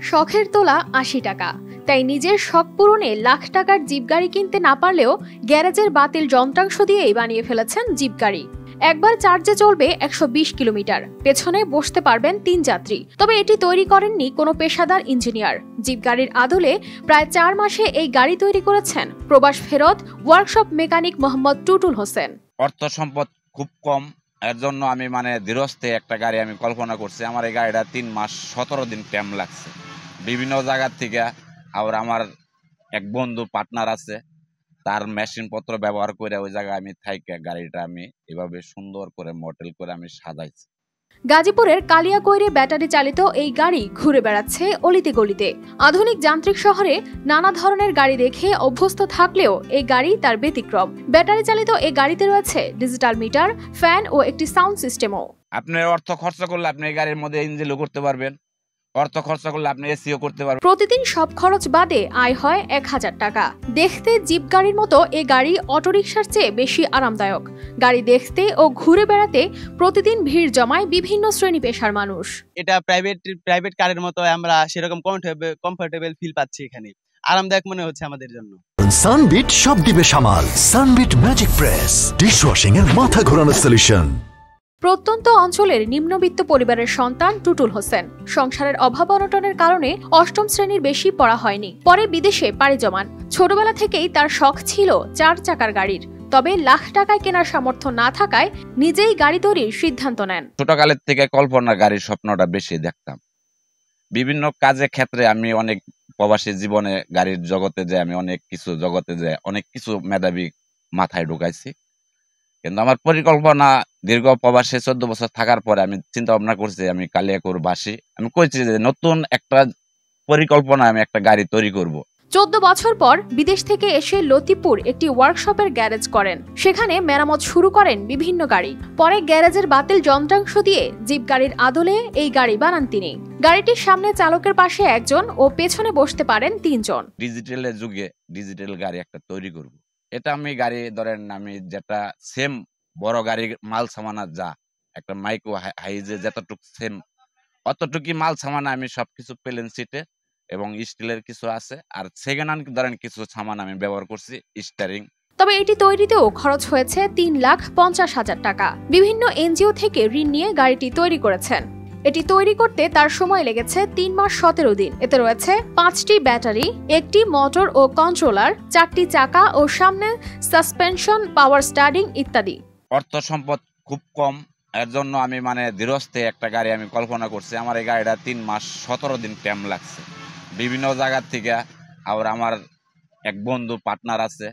শখের তোলা ৮০ টাকা, তাই নিজের শখ পূরণে লাখ টাকার জিপ গাড়ি কিনতে না পারলেও গ্যারেজের বাতিল যন্ত্রাংশ দিয়েই বানিয়ে ফেলেছেন জিপ গাড়ি। একবার চার্জে চলবে ১২০ কিলোমিটার, পেছনে বসতে পারবেন ৩ যাত্রী। তবে এটি তৈরি করেননি কোনো পেশাদার ইঞ্জিনিয়ার। জিপ গাড়ির আদলে প্রায় ৪ মাসে এই গাড়ি তৈরি করেছেন প্রবাস ফেরত ওয়ার্কশপ মেকানিক মোহাম্মদ টুটুল হোসেন। অর্থ সম্পদ খুব কম, এর জন্য আমি ধীরস্থে একটা গাড়ি আমি কল্পনা করছি। আমার এই গাড়িটা ৩ মাস ১৭ দিন টাইম লাগছে। বিভিন্ন জায়গার থেকে আবার আমার এক বন্ধু পার্টনার আছে, তার মেশিন পত্র ব্যবহার করে ওই জায়গায় আমি থাইকা গাড়িটা আমি এভাবে সুন্দর করে মডেল করে আমি সাজাইছি। গাজীপুরের কালিয়াকৈরে ব্যাটারি চালিত এই গাড়ি ঘুরে বেড়াচ্ছে অলিতে গলিতে। আধুনিক যান্ত্রিক শহরে নানা ধরনের গাড়ি দেখে অভ্যস্ত থাকলেও এই গাড়ি তার ব্যতিক্রম। ব্যাটারি চালিত এই গাড়িতে রয়েছে ডিজিটাল মিটার, ফ্যান ও একটি সাউন্ড সিস্টেমও। আপনি অর্থ খরচ করলে আপনি এই গাড়ির মধ্যে ইঞ্জিনও করতে পারবেন, অর্থ খরচ করলে আপনি এসিও করতে পারবেন। প্রতিদিন সব খরচ বাদে আয় হয় ১০০০ টাকা। দেখতে জিপ গাড়ির মতো এই গাড়ি অটোরিকশার চেয়ে বেশি আরামদায়ক। গাড়ি দেখতে ও ঘুরে বেড়াতে প্রতিদিন ভিড় জমায় বিভিন্ন শ্রেণী পেশার মানুষ। এটা প্রাইভেট কারের মতো আমরা সেরকম কমফোর্টেবল ফিল পাচ্ছি, এখানে আরামদায়ক মনে হচ্ছে আমাদের জন্য। সানবিট সব দিবে সামাল। সানবিট ম্যাজিক প্রেস ডিশওয়াশিং এর মাথা ঘোরানো সলিউশন। প্রত্যন্ত অঞ্চলের নিম্নবিত্ত পরিবারের সন্তান টুটুল হোসেন। সংসারের অভাব অনটনের কারণে ৮ম শ্রেণীর বেশি পড়া হয়নি। পরে বিদেশে পাড়ি জমান। ছোটবেলা থেকেই তার শখ ছিল ৪ চাকার গাড়ির। তবে লাখ টাকায় কেনার সামর্থ্য না থাকায় নিজেই গাড়ি তৈরির সিদ্ধান্ত নেন। ছোটকালের থেকে কল্পনা গাড়ির স্বপ্নটা বেশি দেখতাম। বিভিন্ন কাজের ক্ষেত্রে আমি অনেক প্রবাসী জীবনে গাড়ির জগতে যে আমি অনেক কিছু মেধাবী মাথায় ঢুকাইছি। কিন্তু আমার পরিকল্পনা দীর্ঘ প্রবাসে ১৪ বছর থাকার পরে আমি চিন্তা ভাবনা করছি, আমি কালিয়াকৈর বাসী, আমি কইছি যে নতুন একটা পরিকল্পনা আমি একটা গাড়ি তৈরি করব। ১৪ বছর পর বিদেশ থেকে এসে লতিপুর একটি ওয়ার্কশপের গ্যারেজ করেন। সেখানে মেরামত শুরু করেন বিভিন্ন গাড়ি। পরে গ্যারেজের বাতিল যন্ত্রাংশ দিয়ে জিপ গাড়ির আদলে এই গাড়ি বানান তিনি। গাড়িটির সামনে চালকের পাশে একজন ও পেছনে বসতে পারেন ৩ জন। ডিজিটালের যুগে ডিজিটাল গাড়ি একটা তৈরি করব। এটা আমি গাড়ি ধরেন আমি যেটা সেম বড় গাড়ির মাল সামানা যা একটা মাইক্রো হাইজে যতটুক সেম অতটুকুই মাল সামানা আমি সবকিছু প্লেন সিটে এবং স্টিলের কিছু আছে, আর সেকেন্ড হ্যান্ড ধরেন কিছু সামান আমি ব্যবহার করছি স্টিয়ারিং। তবে এটি তৈরিতেও খরচ হয়েছে ৩,৫০,০০০ টাকা। বিভিন্ন এনজিও থেকে ঋণ নিয়ে গাড়িটি তৈরি করেছেন। এটি তৈরি করতে তার সময় লেগেছে ৩ মাস ১৭ দিন। এতে রয়েছে ৫টি ব্যাটারি, একটি মোটর ও কন্ট্রোলার, ৪টি চাকা ও সামনে সাসপেনশন, পাওয়ার স্টারিং ইত্যাদি। অর্থ সম্পদ খুব কম, এর জন্য আমি ধীরস্থে একটা গাড়ি আমি কল্পনা করছি। আমার এই গাড়িটা ৩ মাস ১৭ দিন টাইম লাগছে। বিভিন্ন জায়গার থেকে আবার আমার এক বন্ধু পার্টনার আছে,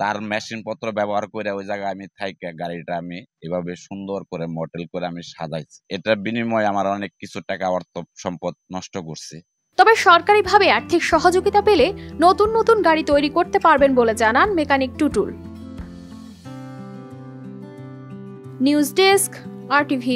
তার মেশিন পত্র ব্যবহার করে ওই জায়গায় আমি থাইকা গাড়িটা আমি এভাবে সুন্দর করে মডেল করে আমি সাজাইছি। এটার বিনিময়ে আমার অনেক কিছু টাকা অর্থ সম্পদ নষ্ট করছি। তবে সরকারিভাবে আর্থিক সহযোগিতা পেলে নতুন নতুন গাড়ি তৈরি করতে পারবেন বলে জানান mechanic Tutul. News desk, RTV।